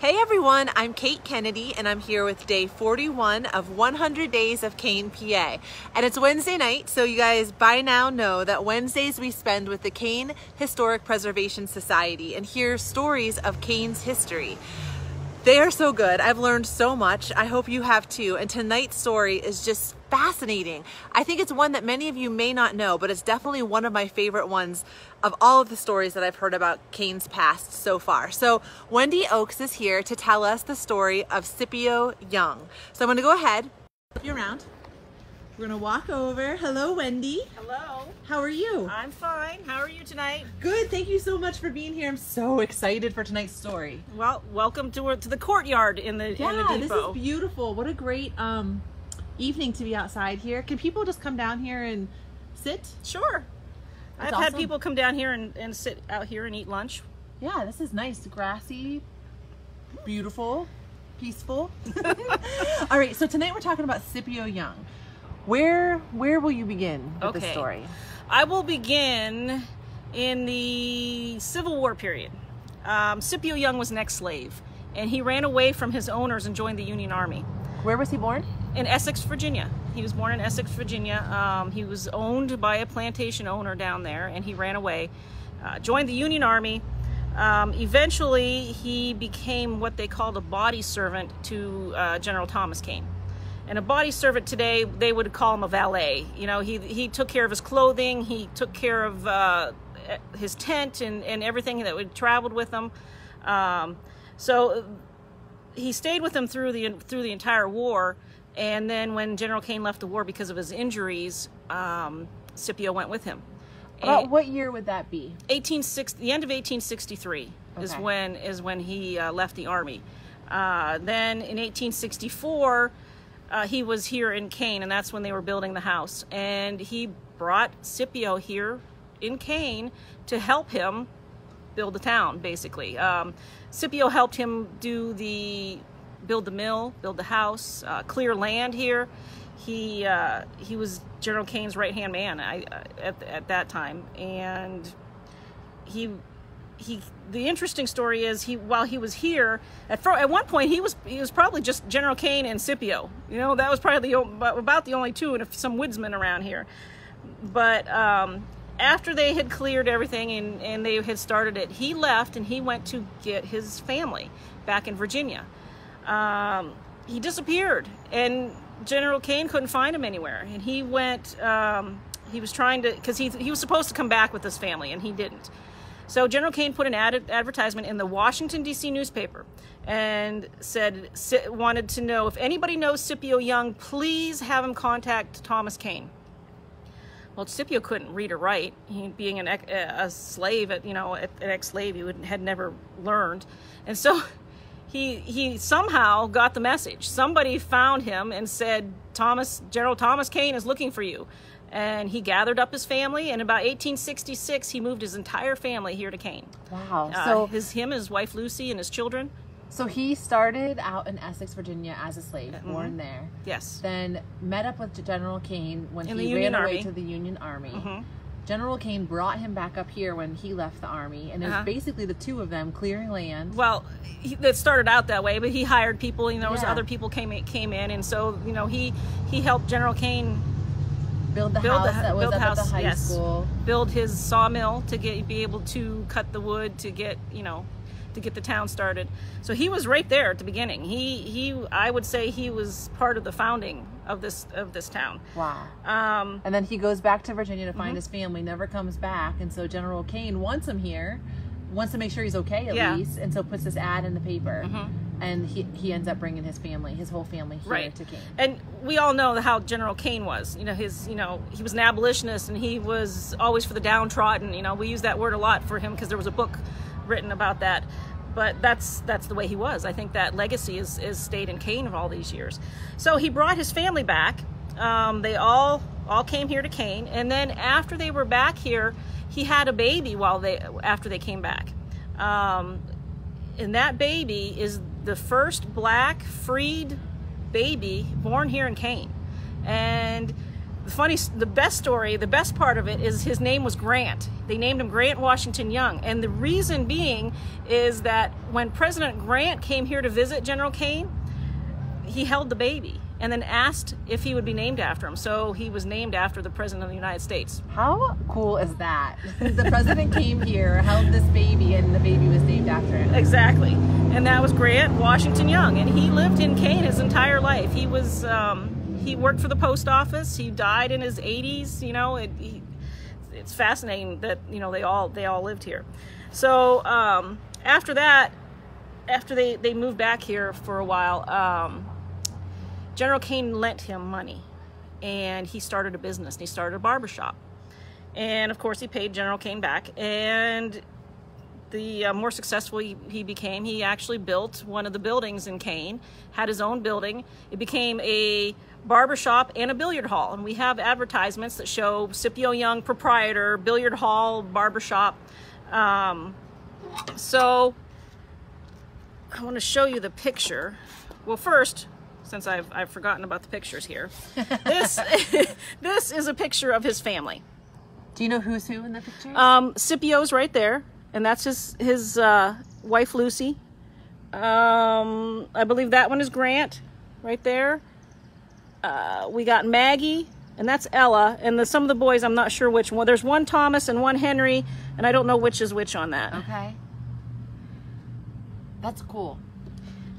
Hey everyone, I'm Kate Kennedy and I'm here with day 41 of 100 Days of Kane, PA. And it's Wednesday night, so you guys by now know that Wednesdays we spend with the Kane Historic Preservation Society and hear stories of Kane's history. They are so good. I've learned so much. I hope you have too. And tonight's story is just fascinating. I think it's one that many of you may not know, but it's definitely one of my favorite ones of all of the stories that I've heard about Kane's past so far. So Wendy Oakes is here to tell us the story of Scipio Young. So I'm going to go ahead, flip you around. We're going to walk over. Hello, Wendy. Hello. How are you? I'm fine. How are you tonight? Good. Thank you so much for being here. I'm so excited for tonight's story. Well, welcome to the courtyard in the depot. This is beautiful. What a great evening to be outside here. Can people just come down here and sit? Sure. That's I've had awesome. people come down here and sit out here and eat lunch. Yeah, this is nice. Grassy, beautiful, peaceful. All right, so tonight we're talking about Scipio Young. Where will you begin with the story? I will begin in the Civil War period. Scipio Young was an ex-slave, and he ran away from his owners and joined the Union Army. Where was he born? In Essex, Virginia. He was born in Essex, Virginia. He was owned by a plantation owner down there, and he ran away, joined the Union Army. Eventually, he became what they called a body servant to General Thomas Kane. And a body servant today, they would call him a valet. You know, he took care of his clothing, he took care of his tent and everything that would traveled with him. So he stayed with him through the entire war. And then when General Kane left the war because of his injuries, Scipio went with him. About what year would that be? The end of 1863 is when he left the army. Then in 1864, he was here in Kane, and that's when they were building the house. And he brought Scipio here in Kane to help him build the town, basically. Scipio helped him build the mill, build the house, clear land here. He was General Kane's right-hand man at that time, and the interesting story is while he was here at one point he was probably just General Kane and Scipio. You know, that was probably about the only two, and some woodsmen around here. But after they had cleared everything and they had started it, he left and he went to get his family back in Virginia. He disappeared, and General Kane couldn't find him anywhere. And he went, he was trying to, because he was supposed to come back with his family, and he didn't. So General Kane put an advertisement in the Washington, D.C. newspaper and wanted to know if anybody knows Scipio Young, please have him contact Thomas Kane. Well, Scipio couldn't read or write. He, being a slave, an ex-slave, he had never learned. And so he somehow got the message. Somebody found him and said, General Thomas Kane is looking for you. And he gathered up his family, and about 1866, he moved his entire family here to Kane. Wow. So his wife Lucy, and his children. So he started out in Essex, Virginia as a slave, born there. Yes. Then met up with General Kane when he ran away to the Union Army. General Kane brought him back up here when he left the army, and it was basically the two of them clearing land. Well, it started out that way, but he hired people. There was other people came in, and so he helped General Kane build the house that was up at the high school. Build his sawmill to be able to cut the wood to get the town started. So he was right there at the beginning. I would say he was part of the founding of this town. Wow. And then he goes back to Virginia to find his family, never comes back, and so General Kane wants him here, wants to make sure he's okay at least, and so puts this ad in the paper. And he ends up bringing his whole family here to Kane. And we all know how General Kane was. He was an abolitionist, and he was always for the downtrodden. We use that word a lot for him because there was a book written about that. But that's the way he was. I think that legacy is stayed in Kane of all these years. So he brought his family back. They all came here to Kane, and then after they were back here, he had a baby after they came back. And that baby is the first black freed baby born here in Kane. And the best part of it is his name was Grant. They named him Grant Washington Young. And the reason being is that when President Grant came here to visit General Kane, he held the baby and then asked if he would be named after him. So he was named after the President of the United States. How cool is that? The president came here, held this baby, and the baby was named after him. Exactly. And that was Grant Washington Young. And he lived in Kane his entire life. He was, he worked for the post office. He died in his 80s. You know, it's fascinating that, you know, they all lived here. So after that, after they moved back here for a while, General Kane lent him money, and he started a business, and he started a barbershop. And of course he paid General Kane back, and the more successful he became, he actually built one of the buildings in Kane, had his own building. It became a barbershop and a billiard hall, and we have advertisements that show Scipio Young, proprietor, billiard hall, barbershop. So I want to show you the picture. Well, first, since I've forgotten about the pictures here, this is a picture of his family. Do you know who's who in the picture? Scipio's right there, and that's his wife Lucy. I believe that one is Grant, right there. We got Maggie, and that's Ella, and some of the boys, I'm not sure which one. There's one Thomas and one Henry, and I don't know which is which on that. Okay. That's cool.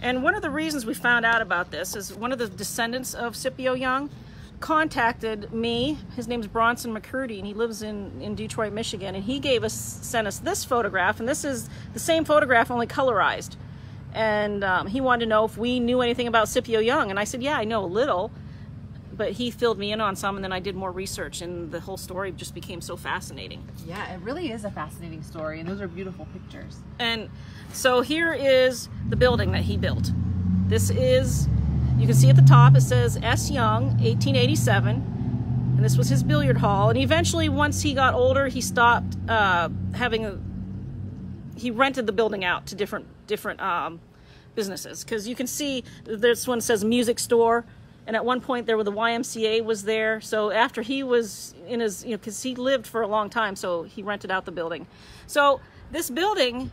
And one of the reasons we found out about this is one of the descendants of Scipio Young contacted me. His name's Bronson McCurdy, and he lives in Detroit, Michigan. And he sent us this photograph, and this is the same photograph, only colorized. And he wanted to know if we knew anything about Scipio Young. And I said, yeah, I know a little. But he filled me in on some, and then I did more research, and the whole story just became so fascinating. Yeah, it really is a fascinating story, and those are beautiful pictures. And so here is the building that he built. This is, you can see at the top, it says S. Young, 1887, and this was his billiard hall. And eventually, once he got older, he stopped he rented the building out to different businesses. Because you can see this one says music store. And at one point there were the YMCA was there. So after he was in his, because he lived for a long time, so he rented out the building. So this building,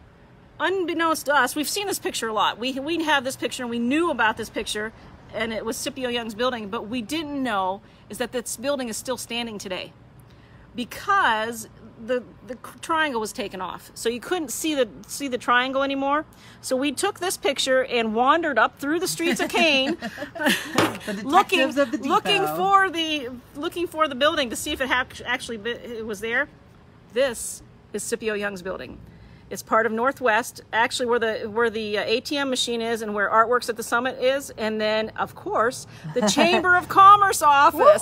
unbeknownst to us, we've seen this picture a lot. We have this picture, and we knew about this picture, and it was Scipio Young's building, but we didn't know is that this building is still standing today, because the triangle was taken off, so you couldn't see the triangle anymore. So we took this picture and wandered up through the streets of Kane, looking for the building to see if it actually was there. This is Scipio Young's building. It's part of Northwest, actually where the ATM machine is, and where Artworks at the Summit is, and then of course the Chamber of Commerce office.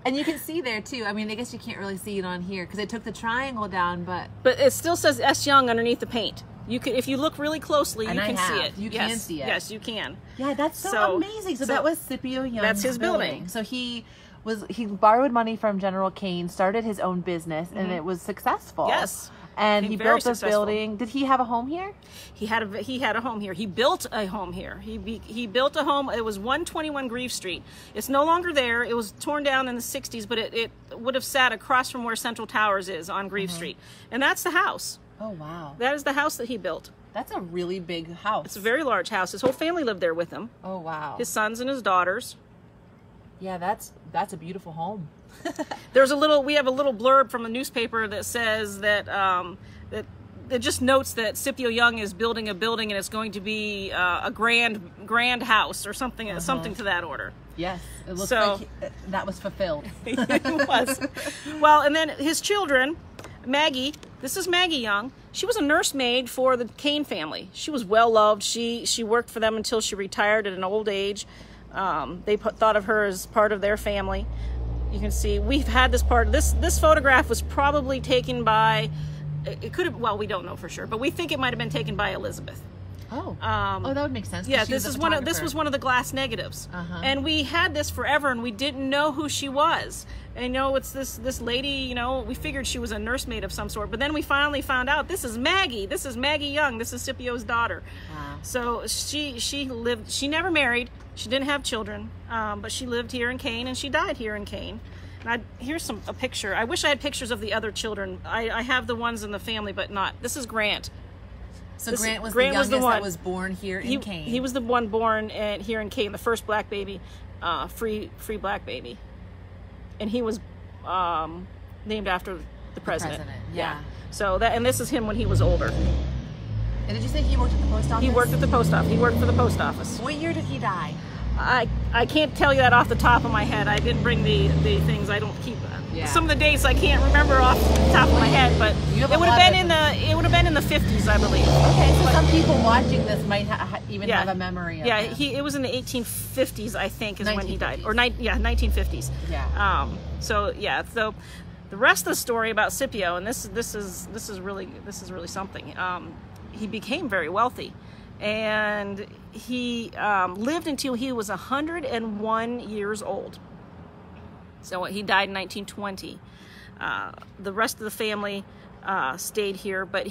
And you can see there too. I mean, I guess you can't really see it on here because it took the triangle down, but it still says S. Young underneath the paint. You can, if you look really closely, you can see it. You can see it. Yes, you can. Yeah, that's so amazing. So that was Scipio Young's That's his building. So he borrowed money from General Kane, started his own business, and it was successful. Yes. And he built this building. Did he have a home here? He had a home here. He built a home here. He built a home. It was 121 Grieve Street. It's no longer there. It was torn down in the 60s, but it would have sat across from where Central Towers is on Grieve Street. And that's the house. Oh, wow. That is the house that he built. That's a really big house. It's a very large house. His whole family lived there with him. Oh, wow. His sons and his daughters. Yeah, that's a beautiful home. We have a little blurb from a newspaper that says that it just notes that Scipio Young is building a building, and it's going to be a grand house or something, something to that order. Yes, it looks like that was fulfilled. It was. Well, and then his children, Maggie. This is Maggie Young. She was a nursemaid for the Kane family. She was well loved. She worked for them until she retired at an old age. They thought of her as part of their family. You can see we've had this part. This photograph was probably taken by, it could have, well, we don't know for sure, but we think it might have been taken by Elizabeth. Oh, that would make sense. Yeah, this was one of the glass negatives, and we had this forever, and we didn't know who she was. And it's this lady. We figured she was a nursemaid of some sort, but then we finally found out this is Maggie. This is Maggie Young. This is Scipio's daughter. Wow. So she lived. She never married. She didn't have children, but she lived here in Kane, and she died here in Kane. And here's a picture. I wish I had pictures of the other children. I have the ones in the family, but not. This is Grant. So Grant was the youngest that was born here in Kane. He was the one born here in Kane, the first black baby, free black baby, and he was named after the president. Yeah. So this is him when he was older. And did you say he worked at the post office? He worked at the post office. He worked for the post office. What year did he die? I can't tell you that off the top of my head. I didn't bring the things. I don't keep some of the dates. I can't remember off the top of my head, but it would have been in the 50s, I believe. Okay, so some people watching this might even have a memory of him. It was in the 1850s, I think, is when he died, or 1950s. Yeah. So the rest of the story about Scipio, and this is really something. He became very wealthy. And he lived until he was 101 years old. So he died in 1920. The rest of the family stayed here, but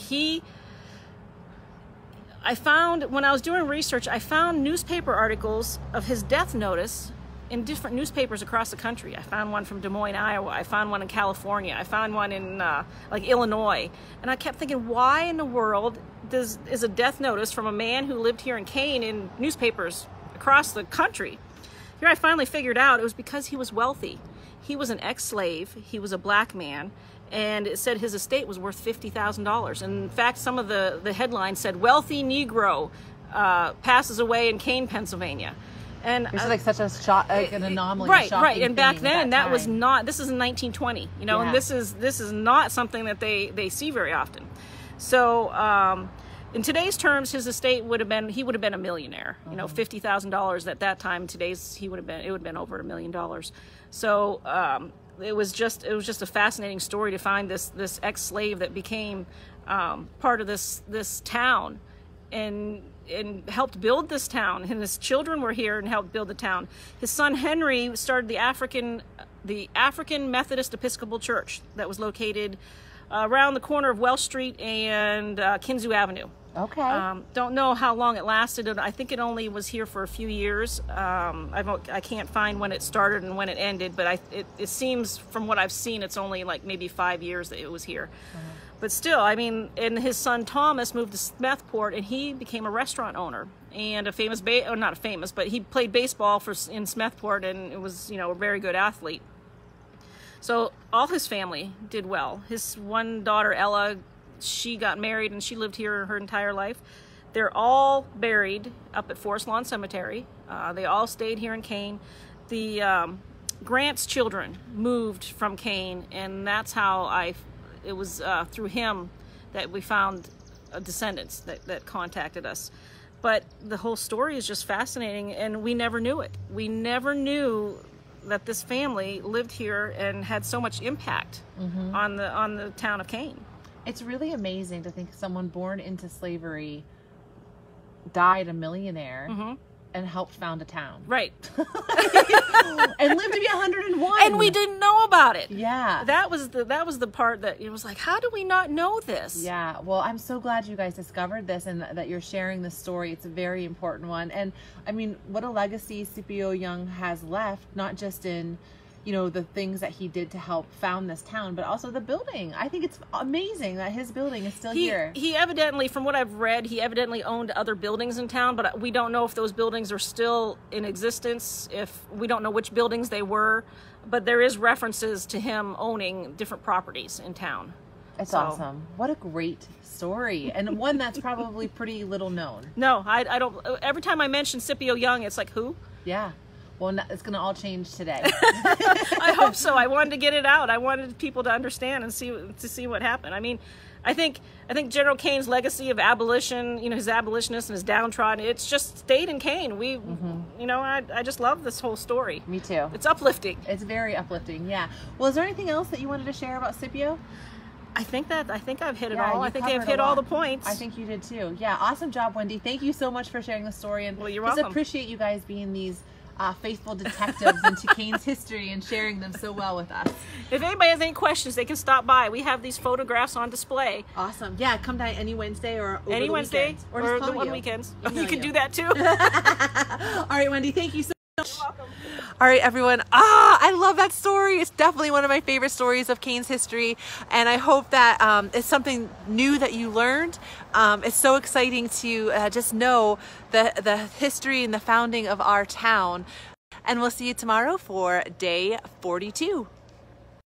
I found, when I was doing research, I found newspaper articles of his death notice in different newspapers across the country. I found one from Des Moines, Iowa. I found one in California. I found one in Illinois. And I kept thinking, why in the world is a death notice from a man who lived here in Kane in newspapers across the country? Here I finally figured out it was because he was wealthy. He was an ex-slave. He was a black man. And it said his estate was worth $50,000. And in fact, some of the headlines said, "Wealthy Negro passes away in Kane, Pennsylvania." And it's like such a shock, like an anomaly. Right. And back then, that was not. This is in 1920, and this is not something that they see very often. So, in today's terms, his estate would have been a millionaire. $50,000 at that time. Today's it would have been over $1 million. So it was just a fascinating story to find this ex-slave that became part of this town and helped build this town, and his children were here and helped build the town. His son Henry started the African Methodist Episcopal Church that was located around the corner of Welsh Street and Kinzu Avenue. Okay. Don't know how long it lasted. I think it only was here for a few years. I can't find when it started and when it ended, but it seems from what I've seen, it's only like maybe 5 years that it was here. But still, and his son Thomas moved to Smethport, and he became a restaurant owner and but he played baseball in Smethport, and it was a very good athlete. So all his family did well. His one daughter Ella, she got married and she lived here her entire life. They're all buried up at Forest Lawn Cemetery. They all stayed here in Kane. The Grant's children moved from Kane, and that's how it was through him that we found descendants that contacted us. But the whole story is just fascinating, and we never knew it. We never knew that this family lived here and had so much impact on the town of Kane. It's really amazing to think someone born into slavery died a millionaire and helped found a town. Right. And lived to be 101. And we didn't know about it. Yeah. That was the part that it was like, how do we not know this? Yeah. Well, I'm so glad you guys discovered this and that you're sharing this story. It's a very important one. And what a legacy Scipio Young has left, not just in the things that he did to help found this town, but also the building. I think it's amazing that his building is still here. He evidently, from what I've read, he evidently owned other buildings in town, but we don't know if those buildings are still in existence. If we don't know which buildings they were, but there is references to him owning different properties in town. It's awesome. What a great story, and one that's probably pretty little known. No, I don't. Every time I mention Scipio Young, it's like, who? Yeah. Well, it's going to all change today. I hope so. I wanted to get it out. I wanted people to understand and see what happened. I think General Kane's legacy of abolition, his abolitionists and his downtrodden, it's just stayed in Kane. I just love this whole story. Me too. It's uplifting. It's very uplifting. Yeah. Well, is there anything else that you wanted to share about Scipio? I think I've hit it Yeah, all. you I think covered I've a hit all lot. the points. I think you did too. Yeah, awesome job, Wendy. Thank you so much for sharing the story. And Well, you're just welcome. appreciate you guys being these faithful detectives into Kane's history and sharing them so well with us. If anybody has any questions, they can stop by. We have these photographs on display. Awesome. Yeah, come down any Wednesday or over Any the Wednesday weekends. or just the call one you. weekends. Email You can you. do that too. All right, Wendy, thank you so much. You're welcome. All right, everyone. I love that story. It's definitely one of my favorite stories of Kane's history. And I hope that it's something new that you learned. It's so exciting to just know the history and the founding of our town. And we'll see you tomorrow for day 42.